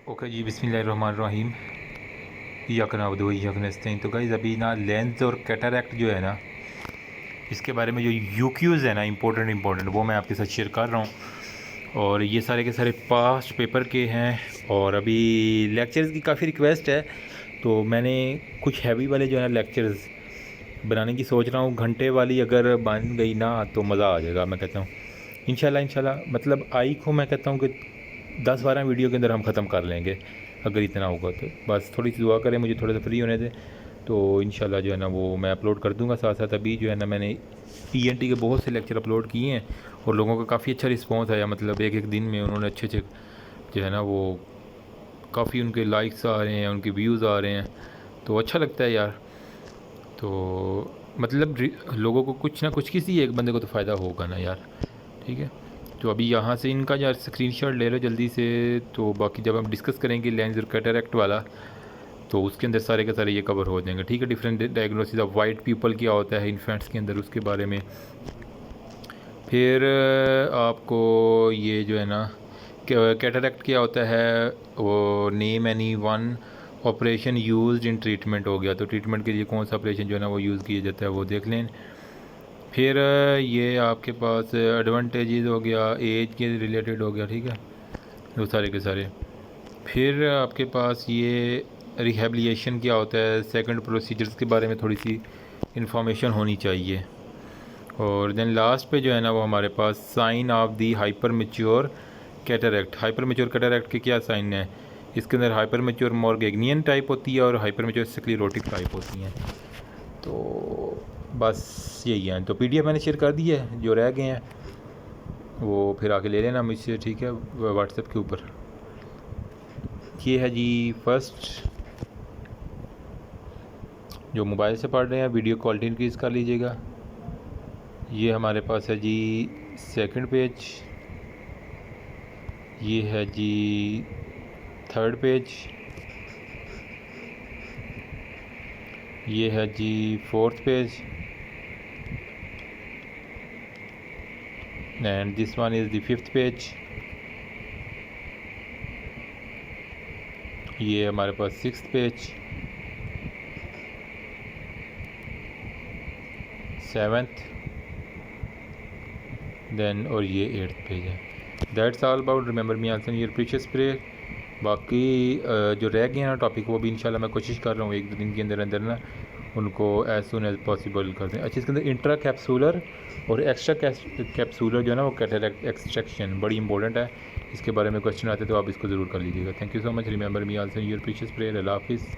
Okay जी, बिस्मिल्लाहिर्रहमानिर्रहीम। इय्याक नअबुदु व इय्याक नस्तईन। तो गाइज़ अभी ना लेंस और कैटरैक्ट जो है ना, इसके बारे में जो यूक्यूज़ है ना इम्पोर्टेंट वो मैं आपके साथ शेयर कर रहा हूँ। और ये सारे के सारे पास्ट पेपर के हैं और अभी लेक्चर्स की काफ़ी रिक्वेस्ट है, तो मैंने कुछ हैवी वाले जो है ना लेक्चर्स बनाने की सोच रहा हूँ। घंटे वाली अगर बन गई ना तो मज़ा आ जाएगा। मैं कहता हूँ इंशाल्लाह मतलब आई को मैं कहता हूँ कि 10-12 वीडियो के अंदर हम ख़त्म कर लेंगे अगर इतना होगा तो। बस थोड़ी सी दुआ करें, मुझे थोड़ा सा फ्री होने दें तो इंशाल्लाह जो है ना वो मैं अपलोड कर दूंगा। साथ साथ अभी जो है ना मैंने ईएनटी के बहुत से लेक्चर अपलोड किए हैं और लोगों का काफ़ी अच्छा रिस्पॉन्स आया। मतलब एक दिन में उन्होंने अच्छे जो है ना वो काफ़ी उनके लाइक्स आ रहे हैं, उनके व्यूज़ आ रहे हैं, तो अच्छा लगता है यार। तो मतलब लोगों को कुछ ना कुछ, किसी एक बंदे को तो फ़ायदा होगा ना यार। ठीक है, तो अभी यहाँ से इनका यार स्क्रीनशॉट ले लो जल्दी से। तो बाकी जब हम डिस्कस करेंगे लेंस और कैटरैक्ट वाला, तो उसके अंदर सारे के सारे ये कवर हो जाएंगे। ठीक है, different diagnosis of white people क्या होता है इन्फेंट्स के अंदर, उसके बारे में। फिर आपको ये जो है ना कैटरैक्ट क्या होता है, वो name any one operation used in treatment हो गया। तो ट्रीटमेंट के लिए कौन सा ऑपरेशन जो है ना वो यूज़ किया जाता है वो देख लें। फिर ये आपके पास एडवांटेजेस हो गया, एज के रिलेटेड हो गया। ठीक है, वो सारे के सारे। फिर आपके पास ये रिहेबिलिटेशन क्या होता है, सेकंड प्रोसीजर्स के बारे में थोड़ी सी इन्फॉर्मेशन होनी चाहिए। और देन लास्ट पे जो है ना वो हमारे पास sign of the hyper mature cataract. Hyper mature cataract के क्या साइन है, इसके अंदर हाइपर मेच्योर मॉर्गेगनियन टाइप होती है और हाइपर मेच्योर स्क्लेरोटिक टाइप होती हैं। तो बस यही है। तो पीडीएफ मैंने शेयर कर दी है, जो रह गए हैं वो फिर आके ले लेना मुझसे। ठीक है, व्हाट्सएप के ऊपर। ये है जी फर्स्ट, जो मोबाइल से पढ़ रहे हैं वीडियो क्वालिटी इंक्रीज़ कर लीजिएगा। ये हमारे पास है जी सेकंड पेज, ये है जी थर्ड पेज, ये है जी fourth page, and this one is the fifth page. ये हमारे पास सिक्स्थ पेज, सेवन्थ, देन और ये एट्थ पेज है। That's all about remember me also your precious prayer. बाकी जो रह गए हैं ना टॉपिक, वो भी इंशाल्लाह मैं कोशिश कर रहा हूँ 1-2 दिन के अंदर अंदर ना उनको एज सुन एज पॉसिबल कर दें। अच्छा, इसके अंदर इंट्रा कैप्सूलर और एक्स्ट्रा कैप्सूलर जो है ना वो कैटरैक्ट एक्सट्रैक्शन बड़ी इंपॉर्टेंट है। इसके बारे में क्वेश्चन आते तो आप इसको ज़रूर कर लीजिएगा। Thank you so much. Remember me also your precious prayer. अल्लाह हाफिज़।